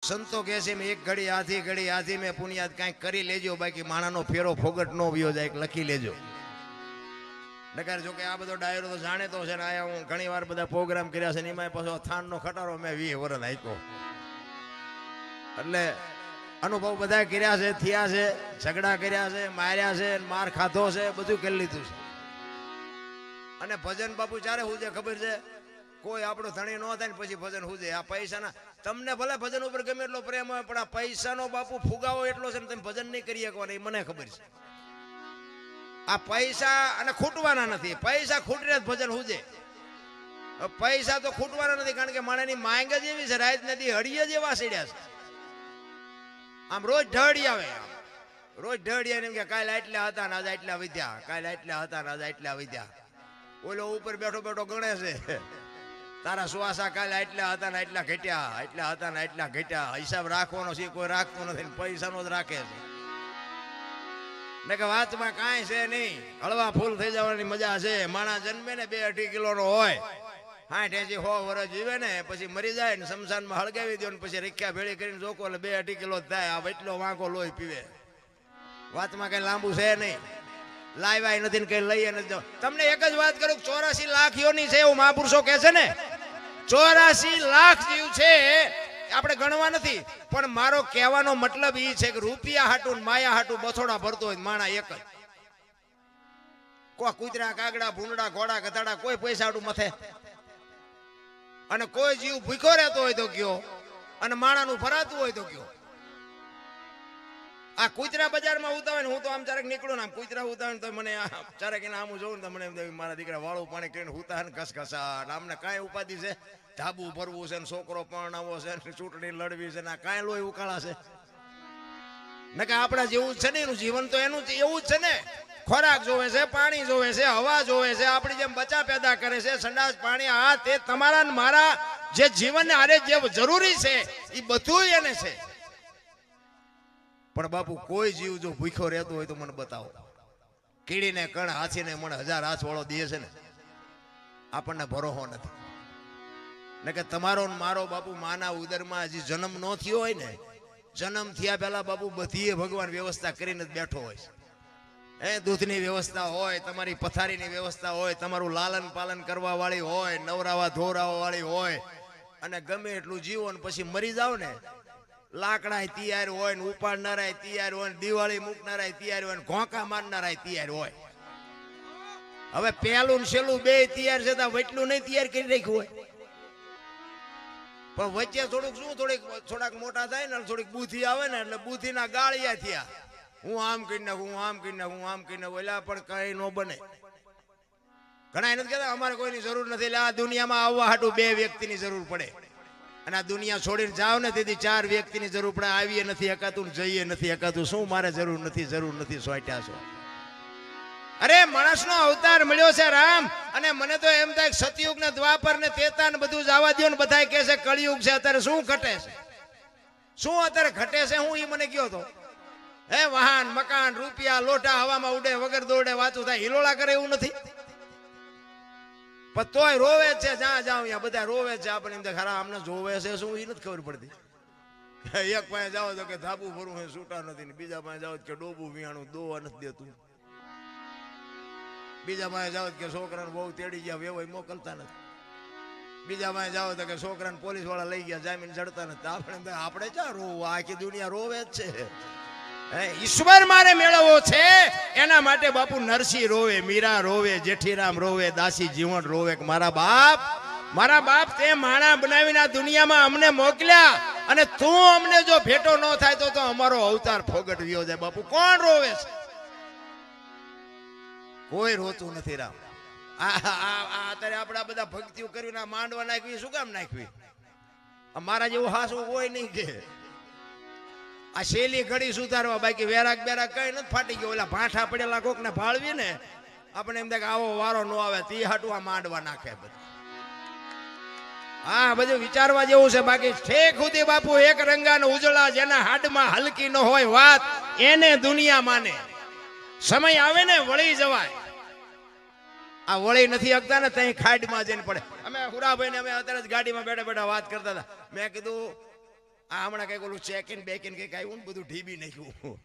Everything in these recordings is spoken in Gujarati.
સંતો કહે છે એક ઘડી આધી મેં પુણ્યાત કાંઈક કરી લેજો, બાકી માણાનો ફેરો ફોગટ નો વ્યો જાય, લખી લેજો. નકાર જો કે આ બધો ડાયરો તો જાણે તો છે ને, આયા હું ઘણી વાર બધા પ્રોગ્રામ કર્યા છે ને, એમાં પાછો થાનનો ખટારો મેં 20 વર્ષ આપ્યો. એટલે અનુભવ બધા કર્યા છે, થયા છે, ઝઘડા કર્યા છે, માર્યા છે, માર ખાધો છે, બધું કરી લીધું છે. અને ભજન બાપુ ચારે હું છે ખબર છે, કોઈ આપણો ધણી ન થાય ને પછી ભજન હું છે. આ પૈસાના તમને ભલે ભજન ઉપર ગમે એટલો પ્રેમ હોય, પણ આ પૈસાનો બાપુ ફુગાવો એટલો છે ને, તમે ભજન નહીં કરી શકવાના, એ મને ખબર છે. આ પૈસા અને ખૂટવાના નથી, પૈસા ખૂટે જ ભજન હું છે. પૈસા તો ખૂટવાના નથી, કારણ કે માણસની માંગ જ એવી છે, રાત નદી હળીએ જ એવા સીડ્યા છે. આમ રોજ ઢળી આવે, રોજ ઢળી આવે, એમ કે કાલે આટલા હતા ને આજે આટલા વધ્યા, કાલે આટલા હતા ને આજે આટલા વધ્યા. ઓલો ઉપર બેઠો બેઠો ગણે છે, તારા સુવાસા કાલે આટલા હતા ને આટલા ઘટ્યા, આટલા હતા ને આટલા ઘટ્યા. હિસાબ રાખવાનો છે કોઈ રાખતો નથી, પૈસાનો જ રાખે છે. ને કે વાતમાં કાંઈ છે નહીં, હળવા ફૂલ થઈ જવાની મજા છે. માણસ જન્મે ને 2-2.5 કિલોનો હોય, 60-80 વર્ષ જીવે ને પછી મરી જાય ને શમશાનમાં હળગાવી દો ને પછી રીખ્યા ભેળી કરીને જોકો એટલે 2-2.5 કિલો થાય. આ એટલો વાંકો લોહી પીવે. વાતમાં કઈ લાંબુ છે નહીં, લાવ્યા નથી ને કઈ લઈએ નથી. તમને એક જ વાત કરું, 84 લાખ યોની છે એવું મહાપુરુષો કહે છે ને. 84 લાખ જીવ છે, આપણે ગણવા નથી, પણ મારો કહેવાનો મતલબ એ છે કે રૂપિયા હાટું માયા હાટું બથોડા ભરતો હોય માણા એક જ. કોઈ કૂતરા, કાગડા, ભૂંડા, ઘોડા, ગધાડા કોઈ પૈસા હાટું મથે, અને કોઈ જીવ ભૂખ્યો રહેતો હોય તો કયો, અને માણાનું ભરાતું હોય તો કયો. આ કૂતરા બજારમાં ઉતાવે ને, હું તો આમ ચારેક નીકળું ને, આમ કૂતરા ઉતાવે ને તો મને ચારેક એને આમ જોઉં ને તો મને એમ મારા દીકરા વાળું પાણી કરીને ઉતાવે ને ઘસઘસા. આમને કાંઈ ઉપાધિ છે, ધાબુ ભરવું છે ને, છોકરો પરણાવો છે ને, ચૂંટણી લડવી છે ને, કાંઈ લોહી ઉકાળા છે ને. કે આપણા જેવું જ છે ને, એનું જીવન તો એનું એવું જ છે ને. ખોરાક જોવે છે, પાણી જોવે છે, હવા જોવે છે, આપણી જેમ બચ્ચા પેદા કરે છે, સંડાસ પાણી, આ તે તમારા ને મારા જે જીવનને આરે જે જરૂરી છે એ બધું એને છે. પણ બાપુ કોઈ જીવ જો ભૂખ્યો રહેતો હોય તો મને બતાવો. કીડીને કણ, હાથીને મને 1000 હાથ વાળો દે છે ને, આપણને ભરોસો નથી. ને કે તમારો મારો બાપુ માના ઉદરમાં હજી જન્મ ન થયો હોય ને, જન્મ થયા પહેલા બાપુ બધીએ ભગવાન વ્યવસ્થા કરીને જ બેઠો હોય છે. દૂધની વ્યવસ્થા હોય, તમારી પથારીની વ્યવસ્થા હોય, તમારું લાલન પાલન કરવા વાળી હોય, નવરાવા ધોરાવા વાળી હોય, અને ગમે એટલું જીવો ને પછી મરી જાવ ને, લાકડા તૈયાર હોય ને, ઉપાડનારા તૈયાર હોય ને, દિવાળી મૂકનારા તૈયાર હોય ને, ઘોંકા મારનારા તૈયાર હોય. હવે પહેલું ને છેલ્લું બે તૈયાર છે, તો વચલું નહીં તૈયાર કરી રાખ્યું હોય. પણ વચ્ચે થોડુંક શું થોડાક મોટા થાય ને, થોડીક બુદ્ધિ આવે ને, એટલે બુદ્ધિના ગાળિયા થયા. હું આમ કરી નાખું, હું આમ કરી નાખું, હું આમ કરી નાખું, એટલે પણ કઈ ન બને. ઘણા નથી કહેતા અમારે કોઈની જરૂર નથી. એટલે આ દુનિયામાં આવવા હાટું 2 વ્યક્તિની જરૂર પડે, અને આ દુનિયા છોડીને જાવ ને તેથી 4 વ્યક્તિની જરૂર પડે. આવીએ નથી હકાતું ને જઈએ નથી હકાતું. શું મારે જરૂર નથી સોટ્યા છો. અરે માણસનો અવતાર મળ્યો છે રામ, અને મને તો એમ થાય સતયુગ ને દ્વાપર ને ત્રેતા ને બધું જવા દો ને. બધા કહે છે કળિયુગ છે, અત્યારે શું ઘટે છે, શું અત્યારે ઘટે છે, હું એ મને કયો તો. વાહન, મકાન, રૂપિયા, લોટા હવામાં ઉડે, વગર દોડે વાતું થાય, હિલોળા કરે એવું નથી. પણ તોય રોવે છે, જ્યાં જાવ ત્યાં બધા રોવે છે. આપણે એમ ખરા અમને જોવે છે શું એ નથી ખબર પડતી. એક પાસે જાઓ તો કે ધાબુ ભરવું છે, છૂટા નથી ને. બીજા પાસે જાઓ કે ડોબું વિયાણું દોવા નથી દેતું. બીજા પાસે જાઓ કે છોકરાને બહુ તેડી ગયા વેવાય મોકલતા નથી. બીજા પાસે જાઓ તો કે છોકરાને પોલીસ વાળા લઈ ગયા જામીન ચડતા નથી. આપણે ક્યાં રોવું, આખી દુનિયા રોવે જ છે. ઈશ્વર મારે મેળવવો છે, એના માટે બાપુ નરસિંહ રોવે, મીરા રોવે, જેઠીરામ રોવે, દાસી જીવણ રોવે. મારા બાપ તે માણા બનાવીને આ દુનિયામાં અમને મોકલ્યા, અને તું અમને જો ભેટો ન થાય તો અમારો અવતાર ફોગટ વ્યો જાય. બાપુ કોણ રોવે છે? કોઈ રોતું નથી રામ. અત્યારે આપડા બધા ભક્તિઓ કરીને માંડવા નાખવી, શું કામ નાખવી? મારા જેવું હાસું હોય નહીં કે આ શેલી ઘડી સુધારવા, બાકી વેરાક બેરાક કઈ નથી ફાટી ગયો. ઓલા ભાઠા પડેલા કોક ને ભાળવી ને, આપણે એમ થાય કે આવો વારો ન આવે, તી હાટું આ માંડવા નાખે બધું. હા, બધું વિચારવા જેવું છે. બાકી ઠેક સુધી બાપુ એક રંગાનો ઉજળા, જેના હાડમાં હલકી ન હોય વાત, એને દુનિયા માને. સમય આવે ને વળી જવાય. આ વળી નથી હકતા ને ત્યાં ખાડમાં જઈને પડે. અમે હુરાભાઈ ને અમે અત્યારે જ ગાડીમાં બેઠા બેઠા વાત કરતા હતા. મેં કીધું આ હમણાં કઈક ઓલું ચેકિન બેકિન કઈક આવ્યું ને બધું ઢીબી નાખ્યું.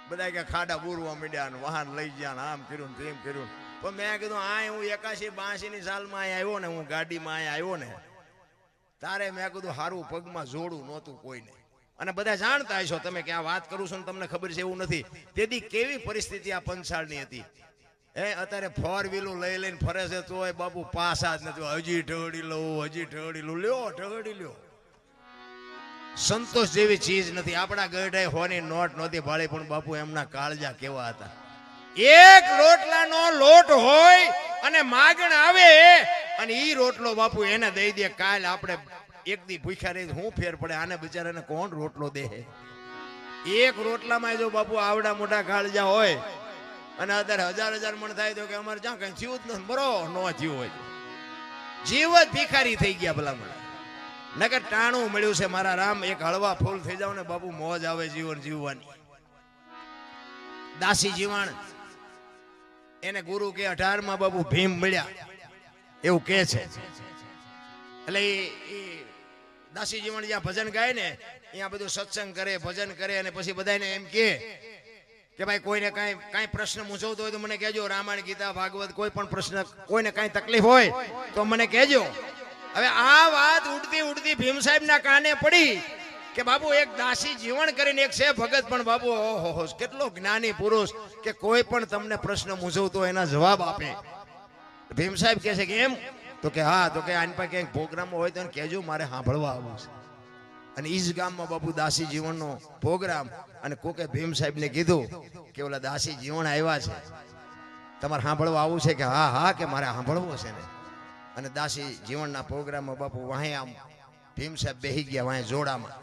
બધા કે ખાડા બુરવા માંડ્યા ને વાહન લઈ ગયા આમ કર્યું ને તેમ કર્યું. પણ મેં કીધું આ હું 81-82 ની સાલમાં અહીંયા આવ્યો ને, હું ગાડીમાં અહીંયા આવ્યો ને, તારે મેં કીધું હારું પગમાં જોડું નહોતું કોઈને. અને બધા જાણતા હશો તમે કે આ વાત કરું છું ને તમને ખબર છે એવું નથી. તેથી કેવી પરિસ્થિતિ આ પંચાળની હતી. અત્યારે 4 વ્હીલો લઈ લઈને ફરે છે તોય બાપુ પાસા જ નથી. હજી ઢગડી લઉં લ્યો ઢગડી લ્યો. સંતોષ જેવી ચીજ નથી. આપણા ગઢે હોની નોટ નહોતી ભાળી, પણ બાપુ એમના કાળજા કેવા હતા. એક રોટલાનો લોટ હોય અને માગણ આવે અને ઈ રોટલો બાપુ એને દઈ દે. કાલ આપણે એક દી ભૂખ્યા રહી હું ફેર પડે? આને બિચારાને કોણ રોટલો દે? એક રોટલામાં જો બાપુ આવડા મોટા કાળજા હોય અને અત્યારે 1000 મણ થાય તો કે અમારે જ્યાં કઈ થયું જ નથી. બરો નો થયું હોય જીવ જ ભિખારી થઈ ગયા ભલામણ. નકર ટાણું મળ્યું છે મારા રામ. એક હળવા ફૂલ થઈ જાવ ને બાપુ મોજ આવે જીવન જીવવાની. દાસી જીવણ એને ગુરુ કે 18માં બાપુ ભીમ મળ્યા એવું કે છે. એટલે એ દાસી જીવણ જ્યાં ભજન ગાય ને ત્યાં બધું સત્સંગ કરે, ભજન કરે અને પછી બધાને એમ કે ભાઈ કોઈને કાંઈ પ્રશ્ન મૂંઝવતો હોય તો મને કહેજો. રામાયણ, ગીતા, ભાગવત કોઈ પણ પ્રશ્ન, કોઈને કાંઈ તકલીફ હોય તો મને કહેજો. હવે આ વાત ઉડતી ઉડતી ભીમ સાહેબના કાને પડી કે બાપુ એક દાસી જીવન કરીને એક છે ભગત, પણ બાપુ ઓહો કેટલો જ્ઞાની પુરુષ કે કોઈ પણ તમને પ્રશ્ન મૂંઝવતો એના જવાબ આપે. ભીમ સાહેબ કહે છે કે એમ? તો કે હા. તો કે આની પાસે ક્યાંક પ્રોગ્રામ હોય તો કહેજો, મારે સાંભળવા આવવું છે. અને ઈ જ ગામમાં બાપુ દાસી જીવનનો પ્રોગ્રામ. અને કોકે ભીમ સાહેબને કીધું કે ઓલા દાસી જીવન આવ્યા છે, તમારે સાંભળવા આવવું છે? કે હા હા, કે મારે સાંભળવું છે ને. અને દાસી જીવનના પ્રોગ્રામમાં બાપુ વાહે આમ ભીમ સાહેબ બેહી ગયા વાહે જોડામાં.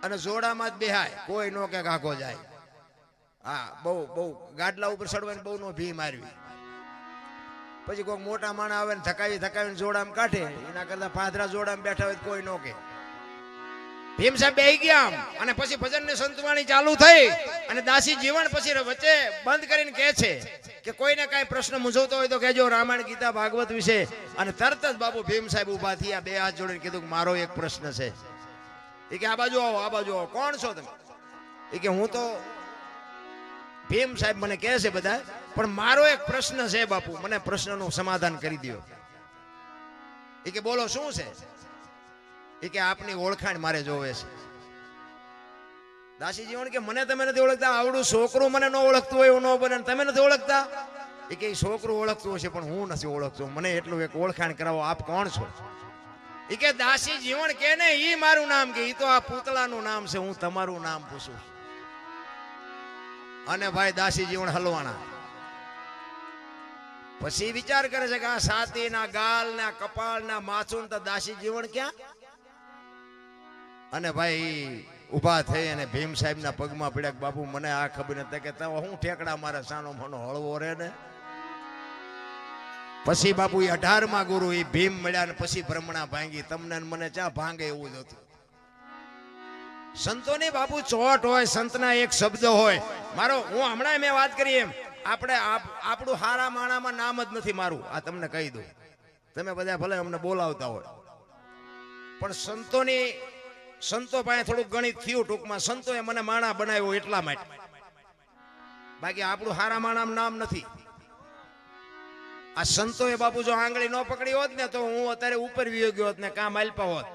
અને જોડામાં જ બેહાય, કોઈ નો કે કાકો જાય. હા, બહુ ગાડલા ઉપર ચડવાની બહુ નો ભી મારવી. પછી કોઈ મોટા માણા આવે ને થકાવીને જોડામાં કાઢે. એના કરતા પાદરા જોડામાં બેઠા હોય કોઈ નો કે. ભીમ સાહેબ બેહી ગયા આમ. અને પછી ભજન ની સંતવાણી ચાલુ થઈ અને દાસી જીવન પછી વચ્ચે બંધ કરીને કહે છે કે કોઈને કાંઈ પ્રશ્ન મૂંઝવતો હોય તો કહેજો, રામાયણ, ગીતા, ભાગવત વિશે. અને તરત જ બાપુ ભીમ સાહેબ ઉભા થયા, બે હાથ જોડીને કીધું કે મારો એક પ્રશ્ન છે. એ કે આ બાજુ આવો, આ બાજુ આવો. કોણ છો તમે? એ કે હું તો ભીમ સાહેબ મને કહે છે બધા, પણ મારો એક પ્રશ્ન છે બાપુ, મને પ્રશ્નનું સમાધાન કરી દો. એ કે બોલો શું છે? એ કે આપની ઓળખાણ મારે જોવે છે. દાસી જીવન કે મને તમે નથી ઓળખતા? આવડું છોકરું મને ન ઓળખતું હોય એવું ન બને, તમે નથી ઓળખતા? એ કે છોકરું ઓળખતું હશે પણ હું નથી ઓળખતો, મને એટલું એક ઓળખાણ કરાવો, આપ કોણ છો? એ કે દાસી જીવન કે ને ઈ મારું નામ, કે ઈ તો આ પૂતળાનું નામ છે, હું તમારું નામ પૂછું. અને ભાઈ દાસી જીવન હલવાના. પછી વિચાર કરે છે કે આ છાતીના, ગાલના, કપાળના, માથું તો દાસી જીવન ક્યાં? અને ભાઈ ઉભા થઈ અને ભીમ સાહેબના પગમાં પડ્યા કે બાપુ મને આ ખબર નથી કે હું ઠેકડા મારે સાનો મનો હળવો રે ને. પછી બાપુ 18માં ગુરુ એ ભીમ મળ્યા ને પછી ભ્રમણા ભાંગી. તમને મને ચા ભાંગે એવું જ હતું. સંતોની બાપુ ચોટ હોય, સંતના એક શબ્દ હોય. હું હમણાં મેં વાત કરી એમ, આપણે આપણું હારા માણામાં નામ જ નથી મારું. આ તમને કહી દઉં, તમે બધા ભલે અમને બોલાવતા હોય પણ સંતો પાસે થોડુંક ગણિત થયું ટૂંકમાં. સંતોએ મને માણા બનાવ્યો એટલા માટે, બાકી આપણું હારા માણામાં નામ નથી. આ સંતોએ બાપુ જો આંગળી ન પકડી હોત ને તો હું અત્યારે ઉપર વિયો ગયો હોત ને કામ આલ્પા હોત.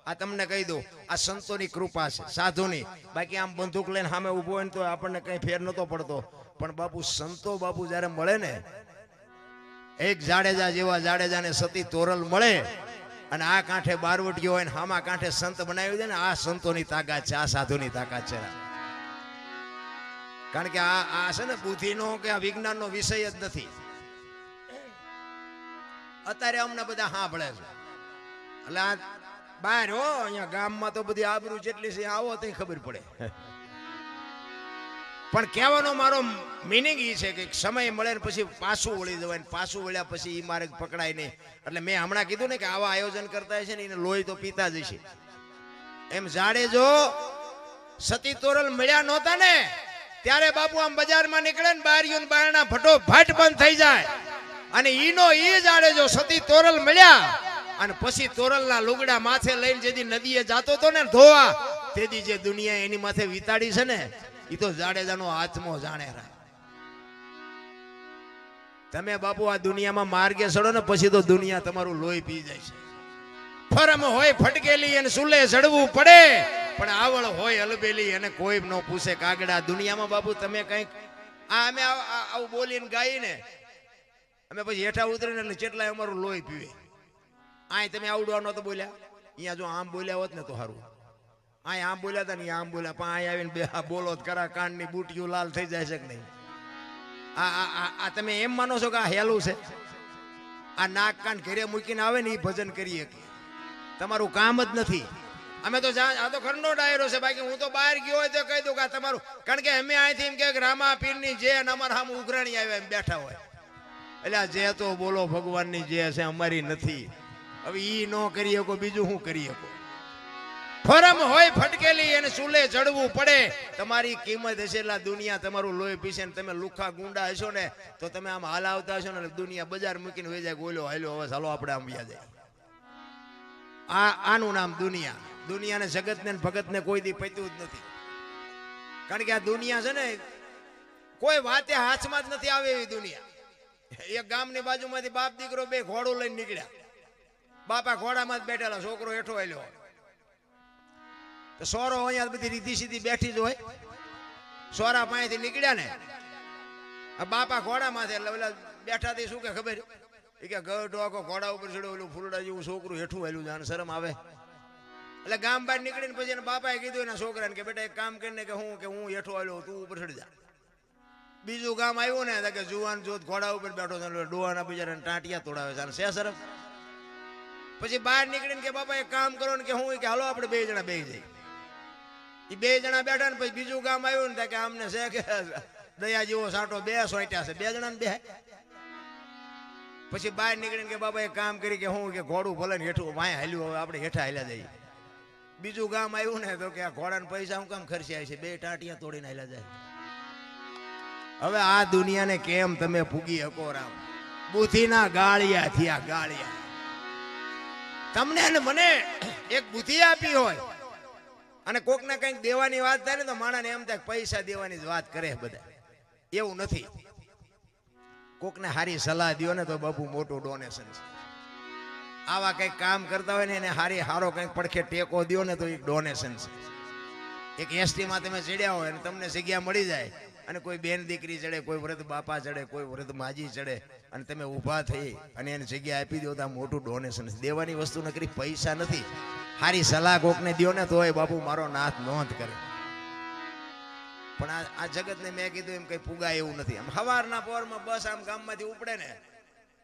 આ તમને કહી દઉં, આ સંતોની કૃપા છે, સાધુની. બાકી આમ બંદૂક લઈને સામે ઉભો હોય ને તો આપણને કઈ ફેર નતો પડતો. પણ બાપુ સંતો બાપુ જયારે મળે ને, એક જાડેજા જેવા જાડેજાને સતી તોરલ મળે અને આ કાંઠે બારવટીયો હોય ને આમાં કાંઠે સંત બનાવી દે ને, આ સંતોની તાકાત છે, આ સાધુની તાકાત છે. કારણ કે આ છે ને બુદ્ધિનો કે આ વિજ્ઞાનનો વિષય જ નથી. અત્યારે અમને બધા સાંભળે છે એટલે આ બહાર હો, અહીંયા ગામમાં તો બધી આબરૂ જેટલી છે આવો તો ખબર પડે. પણ કહેવાનો મારો મિનિંગ એ છે કે સમય મળે ને પછી પાછું વળી જવાય, પાછું વળ્યા પછી એ મારે પકડાય નહીં. એટલે મેં હમણાં કીધું ને કે આવા આયોજન કરતા છે ને એને લોહી તો પીતા જ છે. એમ જાડેજો સતી તોરલ મળ્યા નહોતા ને ત્યારે બાપુ આમ બજારમાં નીકળે ને બારીઓ બારણા ફટોફટ બંધ થઈ જાય. અને ઈનો ઈ જાડેજો સતી તોરલ મળ્યા અને પછી તોરલના લુગડા માથે લઈને જેથી નદીએ જાતો તો ને ધોવા તેથી જે દુનિયા એની માથે વિતાડી છે ને એ તો જાડેજાનો આત્મો જાણે રા. તમે બાપુ આ દુનિયામાં માર્ગે ચડો ને પછી તો દુનિયા તમારું લોહી પી જાય છે. ફરમ હોય ફટકેલી અને સુલે ચડવું પડે પણ આવળ હોય અલબેલી અને કોઈ ન પૂછે કાગડા. દુનિયામાં બાપુ તમે કઈક અમે આવું બોલીને ગાઈને અમે પછી હેઠા ઉતરીને એટલે કેટલાય અમારું લોહી પીવે. આ તમે આવડવાનો તો બોલ્યા, અહીંયા જો આમ બોલ્યા હોત ને તો સારું. આ આમ બોલ્યા હતા ને આમ બોલ્યા પણ અહીં આવીને બે બોલો કરા કાનની બુટીઓ લાલ થઈ જાય છે કે નહીં? આ તમે એમ માનો છો કે આ હેલું છે? આ નાક કાન ઘરે મૂકીને આવે ને એ ભજન કરીએ કે તમારું કામ જ નથી. અમે તો આ તો ઘરનો ડાયરો છે, બાકી હું તો બહાર ગયો હોય તો કહી દઉં કે તમારું, કારણ કે અમે અહીંથી એમ કે રામા પીરની જે અને અમારા સામે ઉઘરાણી આવ્યા એમ બેઠા હોય એટલે આ જે તો બોલો ભગવાનની જે છે અમારી નથી. હવે ઈ ન કરી શકો બીજું શું કરી શકો? ફરમ હોય ફટકેલી અને સુલે ચડવું પડે. તમારી કિંમત હશે એટલે દુનિયા તમારું લોહી પીશે ને તમે લુખા ગુંડા હશો ને તો તમે આમ હાલાવતા હશો ને દુનિયા બજાર મૂકીને વહી જાય ગોલ્યો હાલ્યો હવે ચાલો આપણે આમ વ્યા જાય. આનું નામ દુનિયા. દુનિયાને જગતને ભગતને કોઈ દી પત્યું જ નથી. કારણ કે આ દુનિયા છે ને કોઈ વાતે હાથમાં જ નથી આવે એવી દુનિયા. એક ગામની બાજુમાંથી બાપ દીકરો બે ઘોડું લઈને નીકળ્યા. બાપા ઘોડામાં જ બેઠેલા, છોકરો હેઠો આલ્યો. તો સોરો અહીંયા બધી રીધી સીધી બેઠી જ હોય. સોરા પાસેથી નીકળ્યા ને બાપા ઘોડામાંથી એટલે ઓલા બેઠાથી શું કે ખબર એ કે ગઢો આખો ઘોડા ઉપર ચડ્યો, ઓલું ફૂલડા જેવું છોકરું હેઠું આલ્યું જાણે શરમ આવે. એટલે ગામ બહાર નીકળીને પછી બાપાએ કીધું એના છોકરાને કે બેટા એક કામ કરીને કે હું હેઠો આલ્યો તું ઉપર ચડી જા. બીજું ગામ આવ્યું ને કે જુવાન જોત ઘોડા ઉપર બેઠો છે, ડોહાના બિચારાને ટાંટિયા તોડાવે છે શે શરમ. પછી બહાર નીકળીને કે બાપા એક કામ કરો ને કે હું કે હાલો આપણે બે જણા બેસી જઈએ. એ બે જણા બેઠા ને પછી બીજું ગામ આવ્યું ને કે આમને છે કે દયા જેવો સાંટો બે સોંટ્યા છે, બે જણા બે. પછી બહાર નીકળીને કે બાપા એક કામ કરી કે હું કે ઘોડું ભલે ને હેઠું વાય હાલ્યું હવે આપણે હેઠા હાલ્યા જઈએ. બીજું ગામ આવ્યું ને તો કે આ ઘોડાને પૈસા હું કામ ખર્ચ્યા છે, બે ટાંટિયા તોડીને હાલ્યા જાય. હવે આ દુનિયાને કેમ તમે ફૂગી શકો રામ? બુદ્ધિના ગાળિયા થયા ગાળિયા. તમને અને મને એક બુદ્ધિ આપી હોય અને કોકને કંઈક દેવાની વાત થાય ને તો માણસને એમ થાય પૈસા દેવાની જ વાત કરે બધા. એવું નથી. કોકને હારી સલાહ દો ને તો બાપુ મોટું ડોનેશન છે. આવા કંઈક કામ કરતા હોય ને એને હારો કંઈક પડખે ટેકો દો ને તો એક ડોનેશન છે. એક એસટીમાં તમે ચડ્યા હોય અને તમને જગ્યા મળી જાય અને કોઈ બેન દીકરી ચડે, કોઈ વૃદ્ધ બાપા ચડે, કોઈ વૃદ્ધ માજી ચડે અને તમે ઊભા થઈ અને એને જગ્યા આપી દો તો આ મોટું ડોનેશન છે. દેવાની વસ્તુ નકરી પૈસા નથી. હારી સલાહ કોકને દો ને તોય બાપુ મારો નાથ નોંધ કરે. પણ આ જગતને મેં કીધું એમ કઈ પુગાય એવું નથી. આમ સવારના પોરમાં બસ આમ ગામમાંથી ઉપડે ને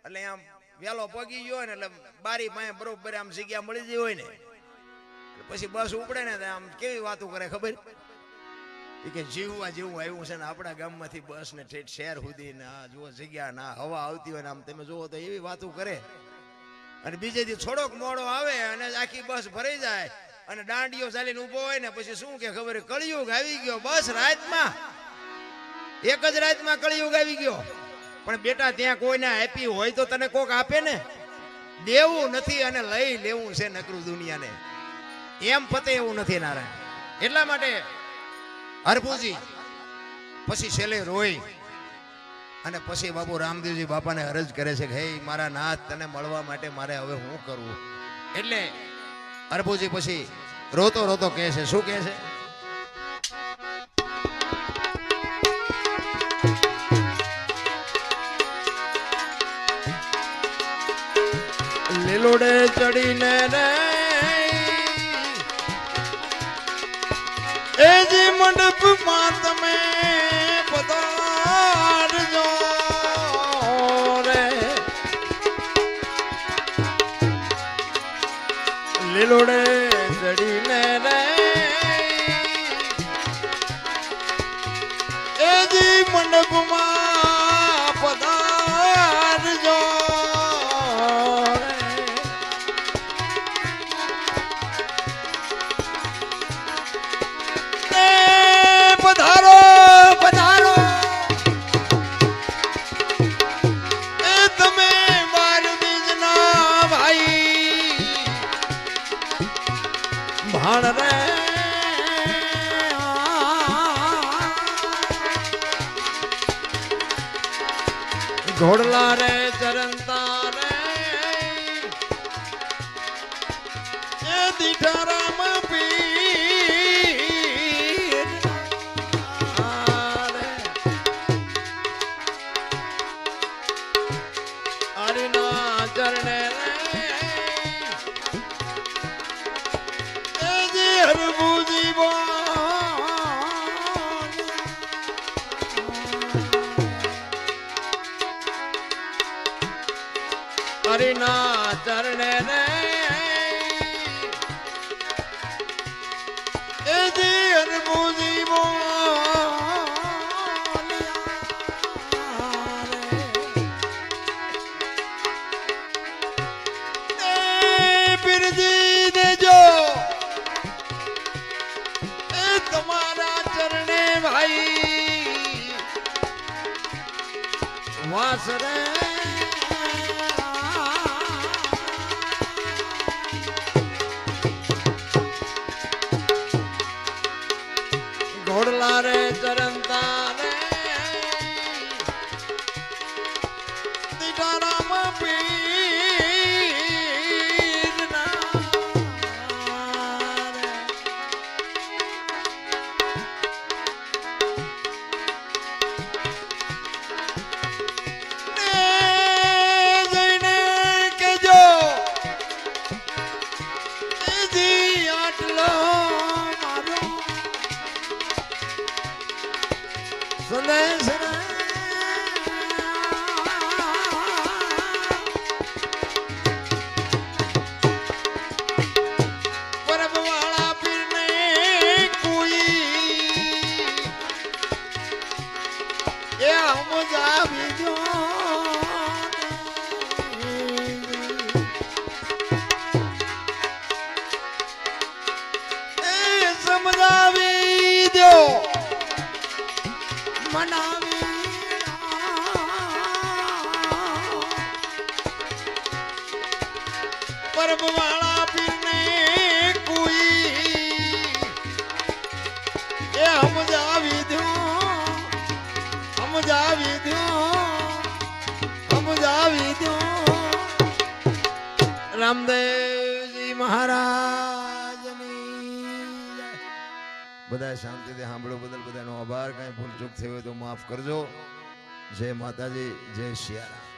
એટલે આમ વેલો પગી ગયો હોય ને એટલે બારી પાસે બરોબર આમ જગ્યા મળી ગઈ હોય ને પછી બસ ઉપડે ને આમ કેવી વાતો કરે ખબર કે જીવવા જેવું આવ્યું છે ને આપણા ગામમાંથી બસ ને ઠેઠ શહેર સુધી ને આ જુઓ જગ્યા ના હવા આવતી હોય ને આમ તમે જુઓ તો એવી વાતો કરે. અને બીજે દી થોડોક મોડો આવે અને આખી બસ ભરાઈ જાય અને દાંડીઓ ચાલીને ઉભો હોય ને પછી શું કે ખબર કળિયુગ આવી ગયો. બસ રાતમાં એક જ રાતમાં કળિયુગ આવી ગયો. પણ બેટા ત્યાં કોઈને આપી હોય તો તને કોક આપે ને. દેવું નથી અને લઈ લેવું છે નકરું દુનિયાને. એમ પતે એવું નથી નારાયણ. એટલા માટે હરભુજી પછી છેલ્લે રોઈ અને પછી બાપુ રામદેવજી બાપાને અરજ કરે છે કે હે મારા નાથ તને મળવા માટે મારે હવે શું કરવું? એટલે હરભુજી પછી રોતો રોતો કહે છે, શું કહે છે? લીલોડે ચડીને રે એ જે મંડપમાં તમે પધારજો રે. લીલોડે ચડીને રે એ જે મંડપમાં પધારજો ભાણ રે ઘોડલા રે ચરંતા રે એ દીઠારામ પીર હરિના ચરણે રે એ જે હરભુજી હરિના ચરણે રે એ જે હરભુજી પીરજી દેજો એ તમારા ચરણે ભાઈ વાસ રે ઘોડલા રે ચરંતા રે દીઠારામ પીર જઈને કેજો આટલો સંદેશ પરબવાળા પીરને કોઈ એ સમજાવી દો એ સમજાવી દો મનાવી પરબવાળા પીરને કોઈ એ સમજાવી દો સમજાવી દો સમજાવી દો રામદેવજી મહારાજની બધા શાંતિથી સાંભળો બદલ બધાનો આભાર. કાંઈ ભૂલ ચૂક થઈ હોય તો માફ કરજો. જય માતાજી, જય સિયારામ.